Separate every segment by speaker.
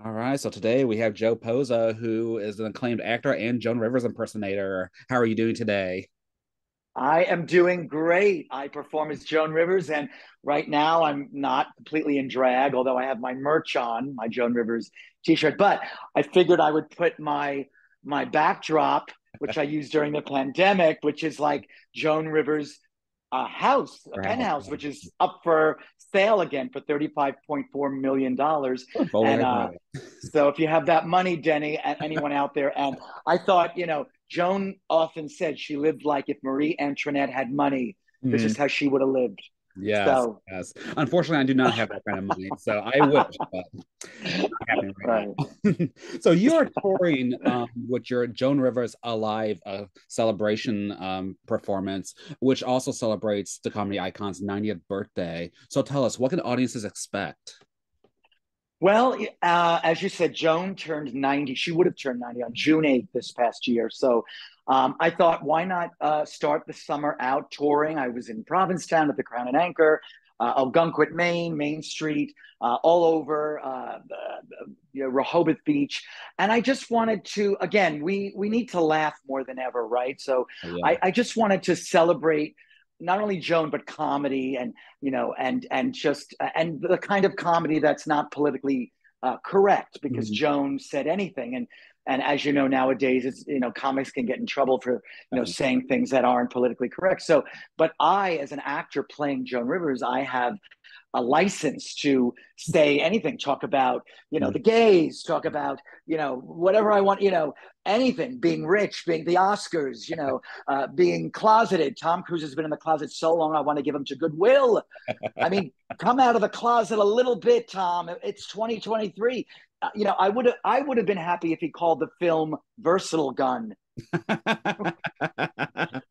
Speaker 1: All right, so today we have Joe Poza, who is an acclaimed actor and Joan Rivers impersonator. How are you doing today?
Speaker 2: I am doing great. I perform as Joan Rivers, and right now I'm not completely in drag, although I have my merch on, my Joan Rivers t-shirt. But I figured I would put my backdrop, which I used during the pandemic, which is like Joan Rivers' house, a
Speaker 1: Perhaps.
Speaker 2: penthouse, which is up for sale again for $35.4 million.
Speaker 1: Forward
Speaker 2: And
Speaker 1: ahead.
Speaker 2: so if you have that money, Denny, and anyone out there, and I thought, Joan often said she lived like if Marie Antoinette had money, this is
Speaker 1: Mhm.
Speaker 2: how she would have lived.
Speaker 1: Yes,
Speaker 2: So,
Speaker 1: yes. Unfortunately, I do not have that kind of money, so I wish, but not happening right
Speaker 2: right.
Speaker 1: now. So you are touring with your Joan Rivers Alive celebration performance, which also celebrates the comedy icon's 90th birthday. So tell us, what can audiences expect?
Speaker 2: Well, as you said, Joan turned 90. She would have turned 90 on June 8th this past year. So I thought, why not start the summer out touring? I was in Provincetown at the Crown and Anchor, Algonquin, Maine, Main Street, all over, Rehoboth Beach. And I just wanted to, again, we need to laugh more than ever, right? So
Speaker 1: Oh, yeah.
Speaker 2: I just wanted to celebrate not only Joan, but comedy and and just and the kind of comedy that's not politically correct because
Speaker 1: Mhm.
Speaker 2: Joan said anything. And as you know, nowadays, it's comics can get in trouble for
Speaker 1: Definitely.
Speaker 2: saying things that aren't politically correct. So, but I, as an actor playing Joan Rivers, I have a license to say anything, talk about, the gays, talk about, whatever I want, anything, being rich, being the Oscars, being closeted. Tom Cruise has been in the closet so long, I want to give him to Goodwill. I mean, come out of the closet a little bit, Tom. It's 2023. I would have been happy if he called the film Versatile Gun.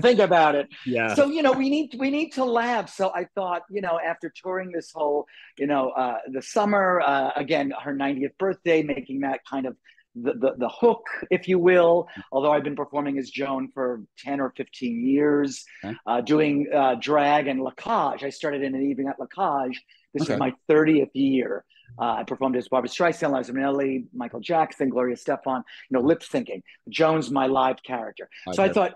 Speaker 2: Think about it.
Speaker 1: Yeah.
Speaker 2: So we need to laugh. So I thought, after touring this whole, the summer, again, her 90th birthday, making that kind of the hook, if you will. Although I've been performing as Joan for 10 or 15 years,
Speaker 1: Okay.
Speaker 2: doing drag and lacage. I started in an evening at lacage. This is
Speaker 1: Okay.
Speaker 2: my 30th year. I performed as Barbara Streisand, Liza Minnelli, Michael Jackson, Gloria Stefan, lip syncing. Joan's my live character.
Speaker 1: I've
Speaker 2: So I
Speaker 1: heard.
Speaker 2: thought,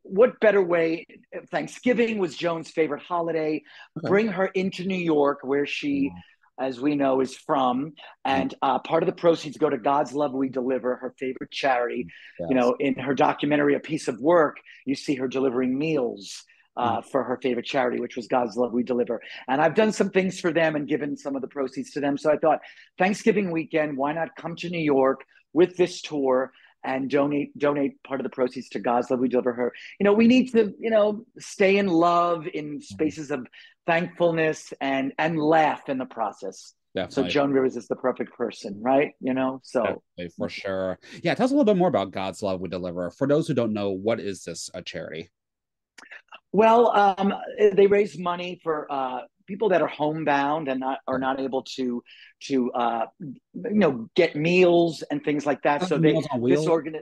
Speaker 2: what better way? Thanksgiving was Joan's favorite holiday.
Speaker 1: Okay.
Speaker 2: Bring her into New York, where she,
Speaker 1: Mm,
Speaker 2: as we know, is from.
Speaker 1: mm,
Speaker 2: And part of the proceeds go to God's Love We Deliver, her favorite charity.
Speaker 1: yes.
Speaker 2: In her documentary, A Piece of Work, you see her delivering meals.
Speaker 1: Mm.
Speaker 2: For her favorite charity, which was God's Love We Deliver. And I've done some things for them and given some of the proceeds to them. So I thought, Thanksgiving weekend, why not come to New York with this tour and donate part of the proceeds to God's Love We Deliver Her. We need to, stay in love in spaces of thankfulness and laugh in the process. So
Speaker 1: Definitely.
Speaker 2: Joan Rivers is the perfect person, right? So
Speaker 1: Definitely, for sure. Yeah, tell us a little bit more about God's Love We Deliver. For those who don't know, what is this a charity?
Speaker 2: well, they raise money for people that are homebound and are
Speaker 1: Okay.
Speaker 2: not able to get meals and things like that.
Speaker 1: Like
Speaker 2: So
Speaker 1: Meals on
Speaker 2: this
Speaker 1: Wheels.
Speaker 2: organ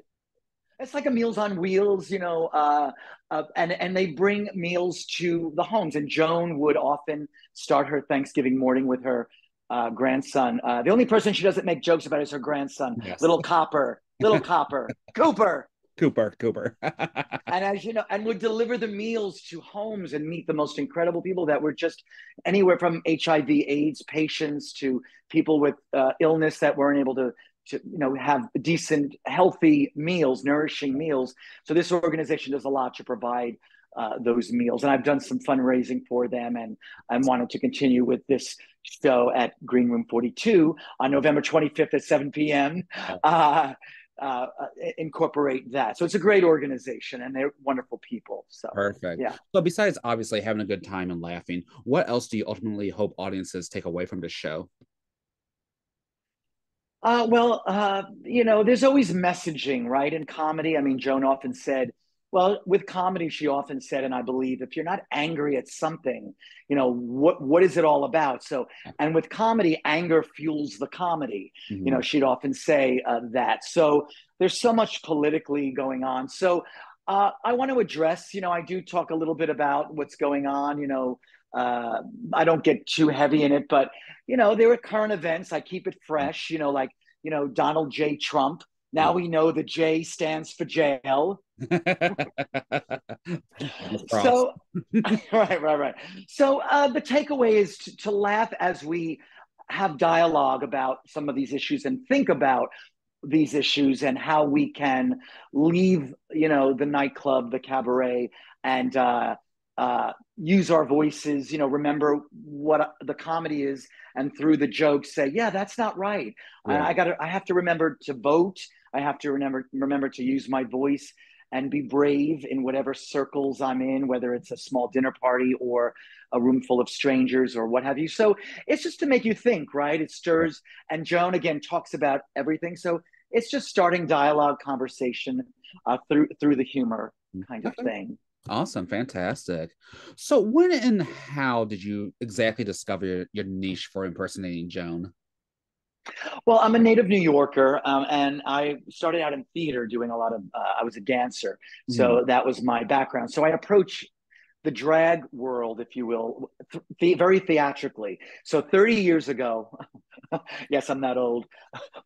Speaker 2: it's like a Meals on Wheels, and they bring meals to the homes. And Joan would often start her Thanksgiving morning with her grandson. The only person she doesn't make jokes about is her grandson,
Speaker 1: Yes.
Speaker 2: Little Copper, Cooper.
Speaker 1: Cooper, Cooper.
Speaker 2: And as you know, and would deliver the meals to homes and meet the most incredible people that were just anywhere from HIV/AIDS patients to people with illness that weren't able to have decent, healthy meals, nourishing meals. So this organization does a lot to provide those meals, and I've done some fundraising for them, and I wanted to continue with this show at Green Room 42 on November 25th at 7 p.m. Uh, uh, incorporate that. So it's a great organization, and they're wonderful people. So
Speaker 1: Perfect.
Speaker 2: yeah.
Speaker 1: So besides obviously having a good time and laughing, what else do you ultimately hope audiences take away from this show?
Speaker 2: There's always messaging, right? In comedy, I mean, Joan often said, well, with comedy, she often said, and I believe, if you're not angry at something, what is it all about? So, and with comedy, anger fuels the comedy.
Speaker 1: Mhm.
Speaker 2: She'd often say that. So there's so much politically going on. So I want to address, I do talk a little bit about what's going on. I don't get too heavy in it, but there are current events. I keep it fresh. Like Donald J. Trump. Now we know the J stands for jail. So, right. So the takeaway is to laugh as we have dialogue about some of these issues and think about these issues and how we can leave, the nightclub, the cabaret, and use our voices. Remember what the comedy is, and through the jokes, say, "Yeah, that's not right."
Speaker 1: Yeah.
Speaker 2: I have to remember to vote. I have to remember to use my voice and be brave in whatever circles I'm in, whether it's a small dinner party or a room full of strangers or what have you. So it's just to make you think, right? It stirs. And Joan, again, talks about everything. So it's just starting dialogue, conversation through the humor kind of
Speaker 1: Okay.
Speaker 2: thing.
Speaker 1: Awesome, fantastic. So, when and how did you exactly discover your niche for impersonating Joan?
Speaker 2: Well, I'm a native New Yorker, and I started out in theater doing a lot of, I was a dancer.
Speaker 1: Mhm.
Speaker 2: So that was my background. So I approach the drag world, if you will, very theatrically. So 30 years ago, yes, I'm that old,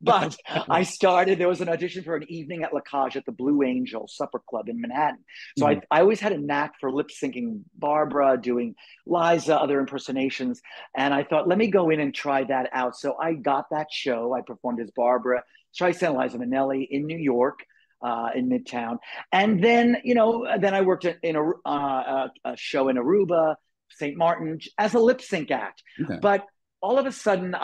Speaker 2: but there was an audition for an evening at La Cage at the Blue Angel Supper Club in Manhattan. So
Speaker 1: Mhm.
Speaker 2: I always had a knack for lip syncing Barbara, doing Liza, other impersonations. And I thought, let me go in and try that out. So I got that show. I performed as Barbara Streisand, Liza Minnelli in New York. In Midtown, and then then I worked in a show in Aruba, St. Martin, as a lip sync act.
Speaker 1: Okay.
Speaker 2: But all of a sudden,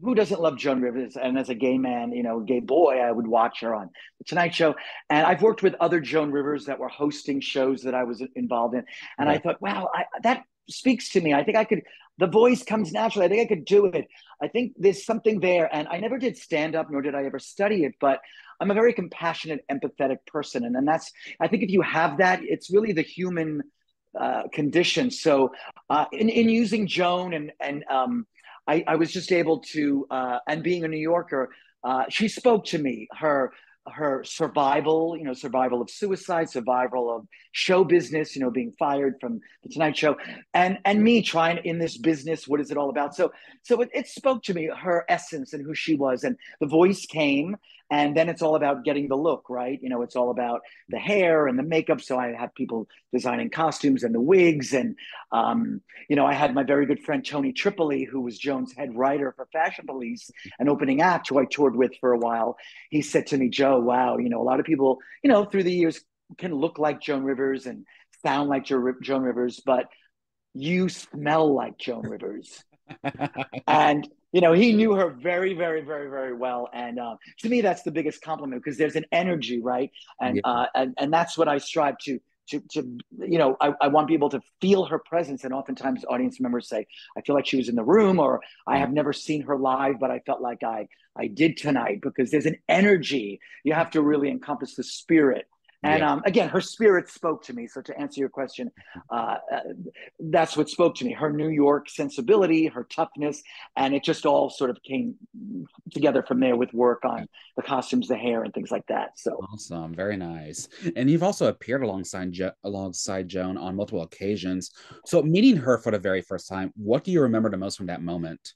Speaker 2: who doesn't love Joan Rivers? And as a gay man, gay boy, I would watch her on the Tonight Show. And I've worked with other Joan Rivers that were hosting shows that I was involved in. And I
Speaker 1: Okay.
Speaker 2: thought, wow, that speaks to me. I think I could, the voice comes naturally. I think I could do it. I think there's something there. And I never did stand up, nor did I ever study it, but I'm a very compassionate, empathetic person. And that's, I think if you have that, it's really the human condition. So in using Joan I was just able to, and being a New Yorker, she spoke to me. Her survival, survival of suicide, survival of show business, being fired from the Tonight Show, and me trying in this business. What is it all about? So it spoke to me, her essence and who she was, and the voice came. And then it's all about getting the look, right? It's all about the hair and the makeup. So I have people designing costumes and the wigs, and I had my very good friend Tony Tripoli, who was Joan's head writer for Fashion Police, an opening act who I toured with for a while. He said to me, "Joe, wow, a lot of people, through the years can look like Joan Rivers and sound like Joan Rivers, but you smell like Joan Rivers." And he knew her very, very, very, very well. And to me, that's the biggest compliment, because there's an energy, right? And
Speaker 1: Yeah.
Speaker 2: and that's what I strive to I want people to feel her presence. And oftentimes audience members say, "I feel like she was in the room," or "I
Speaker 1: Yeah.
Speaker 2: have never seen her live, but I felt like I did tonight," because there's an energy. You have to really encompass the spirit. And
Speaker 1: Yeah.
Speaker 2: again, her spirit spoke to me. So to answer your question, uh, that's what spoke to me: her New York sensibility, her toughness, and it just all sort of came together from there with work on the costumes, the hair, and things like that. So
Speaker 1: Awesome, very nice. And you've also appeared alongside Joan on multiple occasions. So meeting her for the very first time, what do you remember the most from that moment?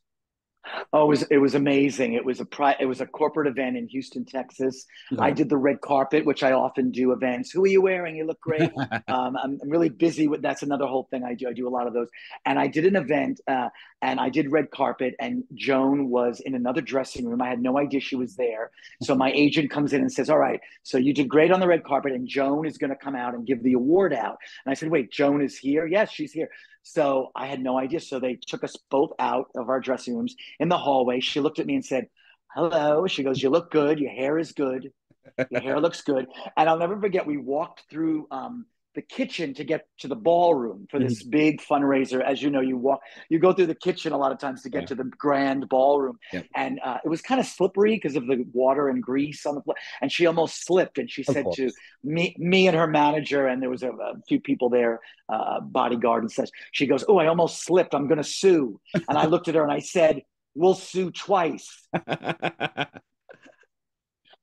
Speaker 2: oh, it was amazing. It was a corporate event in Houston, Texas. I
Speaker 1: Okay.
Speaker 2: did the red carpet, which I often do events. Who are you wearing? You look great. I'm really busy with that's another whole thing I do. I do a lot of those. And I did an event, and I did red carpet, and Joan was in another dressing room. I had no idea she was there. So my agent comes in and says, "All right, so you did great on the red carpet, and Joan is going to come out and give the award out." And I said, "Wait, Joan is here?" "Yes, she's here." So I had no idea. So they took us both out of our dressing rooms in the hallway. She looked at me and said, "Hello." She goes, "You look good. Your hair is good. Your hair looks good." And I'll never forget, we walked through the kitchen to get to the ballroom for this
Speaker 1: Mhm.
Speaker 2: big fundraiser. As you know, you go through the kitchen a lot of times to get
Speaker 1: Yeah.
Speaker 2: to the grand ballroom.
Speaker 1: Yeah.
Speaker 2: And it was kind of slippery because of the water and grease on the floor. And she almost slipped. And she
Speaker 1: Of
Speaker 2: said to
Speaker 1: course.
Speaker 2: me and her manager, and there was a few people there, bodyguard and such. She goes, "Oh, I almost slipped. I'm going to sue." And I looked at her and I said, "We'll sue twice."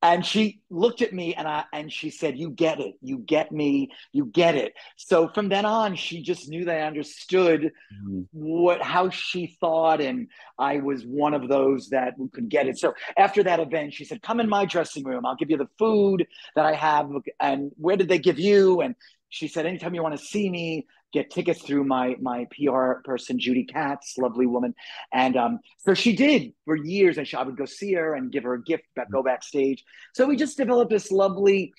Speaker 2: And she looked at me and she said, "You get it. You get me. You get it." So from then on, she just knew that I understood
Speaker 1: Mhm.
Speaker 2: how she thought, and I was one of those that could get it. So after that event, she said, "Come in my dressing room. I'll give you the food that I have." And where did they give you? And she said, "Anytime you want to see me, get tickets through my PR person, Judy Katz, lovely woman." And so she did for years, and I would go see her and give her a gift, go backstage. So we just developed this lovely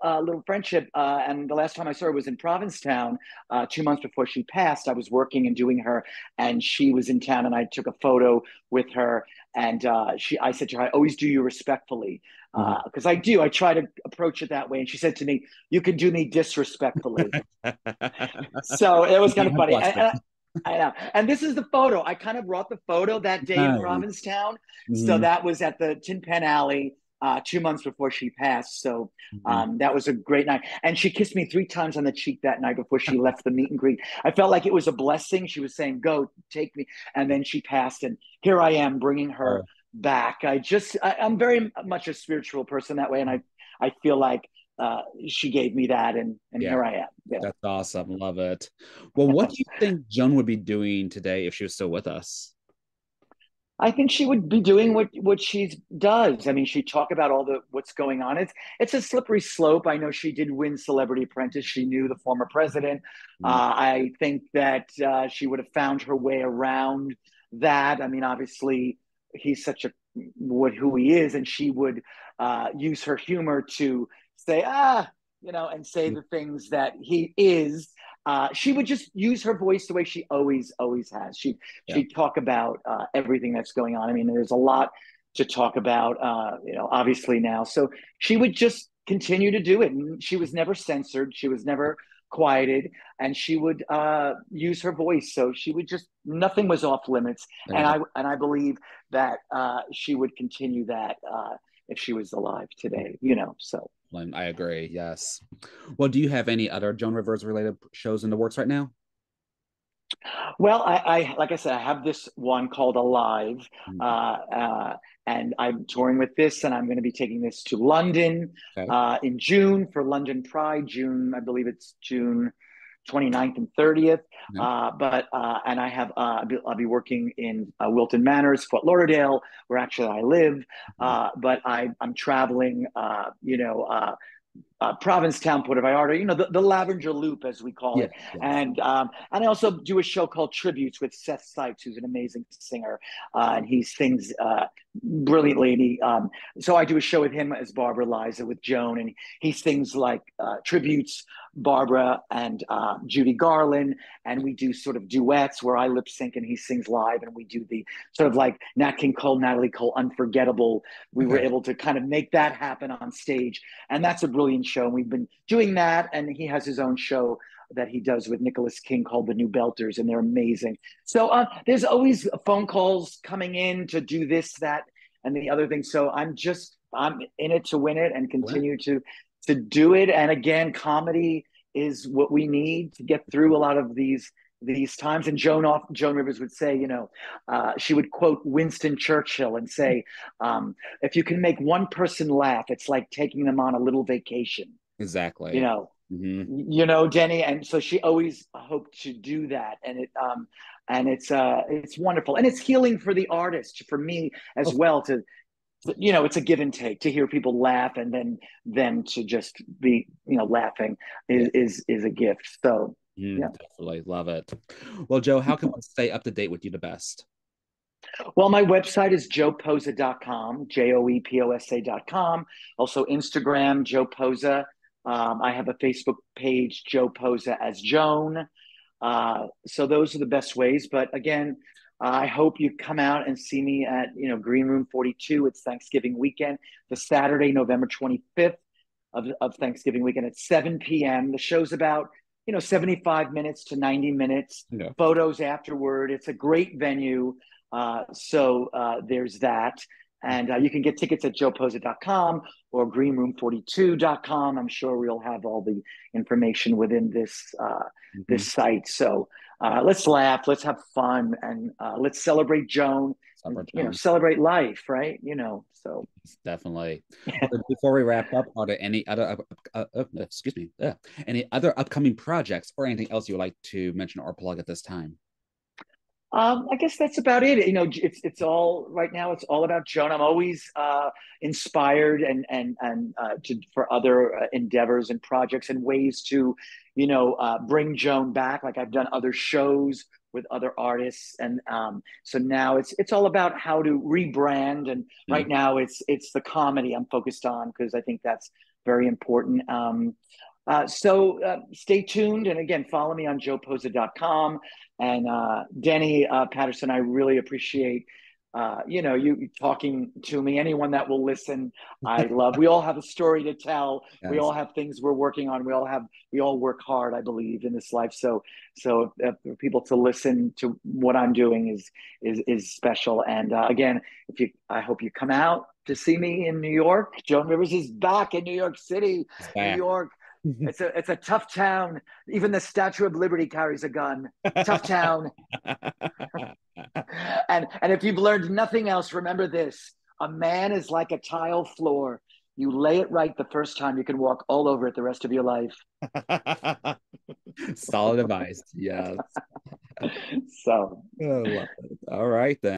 Speaker 2: little friendship. And the last time I saw her was in Provincetown, 2 months before she passed. I was working and doing her, and she was in town, and I took a photo with her. And I said to her, "I always do you respectfully."
Speaker 1: Mhm.
Speaker 2: Because I do. I try to approach it that way. And she said to me, "You can do me disrespectfully." So it was kind of funny.
Speaker 1: Bless it.
Speaker 2: I know. And this is the photo. I kind of brought the photo that day in
Speaker 1: Nice.
Speaker 2: Provincetown. So
Speaker 1: Mhm.
Speaker 2: that was at the Tin Pan Alley 2 months before she passed. So
Speaker 1: Mhm.
Speaker 2: that was a great night. And she kissed me 3 times on the cheek that night before she left the meet and greet. I felt like it was a blessing. She was saying, "Go, take me." And then she passed. And here I am bringing her
Speaker 1: Oh,
Speaker 2: back. I'm very much a spiritual person that way. And I feel like she gave me that. And
Speaker 1: yeah,
Speaker 2: here I am. Yeah.
Speaker 1: that's awesome. Love it. Well, what do you think Joan would be doing today if she was still with us?
Speaker 2: I think she would be doing what she does. I mean, she talk about all the what's going on. It's a slippery slope. I know she did win Celebrity Apprentice. She knew the former president.
Speaker 1: Mm.
Speaker 2: I think that she would have found her way around that. I mean, obviously, he's such a who he is, and she would use her humor to say and say the things that he is. She would just use her voice the way she always has.
Speaker 1: Yeah.
Speaker 2: She'd talk about everything that's going on. I mean, there's a lot to talk about, obviously now. So she would just continue to do it. And she was never censored. She was never quieted, and she would use her voice. So she would just nothing was off limits.
Speaker 1: There you
Speaker 2: And
Speaker 1: go.
Speaker 2: I believe that she would continue that if she was alive today. So.
Speaker 1: I agree. Yes. Well, do you have any other Joan Rivers related shows in the works right now?
Speaker 2: Well, I like I said, I have this one called Alive, uh,
Speaker 1: Mm.
Speaker 2: uh, and I'm touring with this, and I'm going to be taking this to London
Speaker 1: Okay.
Speaker 2: in June for London Pride. June, I believe it's June 29th and 30th.
Speaker 1: Yeah.
Speaker 2: But and I have I'll be working in Wilton Manors, Fort Lauderdale, where actually I live.
Speaker 1: Mhm.
Speaker 2: But I'm traveling, Provincetown, Puerto Vallarta, the Lavender Loop, as we call
Speaker 1: Yeah.
Speaker 2: it.
Speaker 1: Yes.
Speaker 2: And I also do a show called Tributes with Seth Sykes, who's an amazing singer. And he sings brilliantly. And so I do a show with him as Barbara Liza with Joan, and he sings like tributes, Barbara and Judy Garland. And we do sort of duets where I lip sync and he sings live. And we do the sort of like Nat King Cole, Natalie Cole, Unforgettable. We were
Speaker 1: Okay.
Speaker 2: able to kind of make that happen on stage, and that's a brilliant show. And we've been doing that, and he has his own show that he does with Nicholas King called The New Belters, and they're amazing. So there's always phone calls coming in to do this, that, and the other thing. So I'm in it to win it and
Speaker 1: Well,
Speaker 2: continue to do it. And again, comedy is what we need to get through a lot of these times. And Joan Rivers would say, she would quote Winston Churchill and say, if you can make one person laugh, it's like taking them on a little vacation. You
Speaker 1: exactly.
Speaker 2: know,
Speaker 1: Hmm.
Speaker 2: Denny. And so she always hoped to do that, and it's wonderful, and it's healing for the artist, for me as
Speaker 1: Oh,
Speaker 2: well. It's a give and take to hear people laugh, and then them to just be laughing
Speaker 1: yeah.
Speaker 2: is a gift. So yeah.
Speaker 1: Definitely love it. Well, Joe, how can one stay up to date with you the best?
Speaker 2: Well, my website is joeposa.com, joeposa.com. Also, Instagram, Joe Posa. I have a Facebook page, Joe Posa as Joan. So those are the best ways. But again, I hope you come out and see me at Green Room 42. It's Thanksgiving weekend, the Saturday, November 25th of Thanksgiving weekend at 7 p.m. The show's about 75 minutes to 90 minutes.
Speaker 1: Yeah.
Speaker 2: Photos afterward. It's a great venue. So there's that. And you can get tickets at joeposa.com or greenroom42.com. I'm sure we'll have all the information within this
Speaker 1: Mhm.
Speaker 2: site. So let's laugh, let's have fun, and let's celebrate Joan, and
Speaker 1: Supper Jones.
Speaker 2: celebrate life, right? So
Speaker 1: Definitely. Before we wrap up, are there any other excuse me, any other upcoming projects or anything else you would like to mention or plug at this time?
Speaker 2: I guess that's about it. It's all right now. It's all about Joan. I'm always inspired for other endeavors and projects and ways to, bring Joan back. Like I've done other shows with other artists, and so now it's all about how to rebrand. And right
Speaker 1: Mm.
Speaker 2: now, it's the comedy I'm focused on because I think that's very important. So stay tuned, and again, follow me on joeposa.com. And Denny Patterson, I really appreciate you talking to me. Anyone that will listen, I love. We all have a story to tell. We
Speaker 1: Yes.
Speaker 2: all have things we're working on. We all work hard, I believe, in this life. So for people to listen to what I'm doing is special. And again, I hope you come out to see me in New York. Joan Rivers is back in New York City,
Speaker 1: It's
Speaker 2: New
Speaker 1: back.
Speaker 2: York. It's a tough town. Even the Statue of Liberty carries a gun. Tough town. And if you've learned nothing else, remember this: a man is like a tile floor. You lay it right the first time, you can walk all over it the rest of your life.
Speaker 1: Solid advice. Yes.
Speaker 2: So
Speaker 1: I love it. All right then.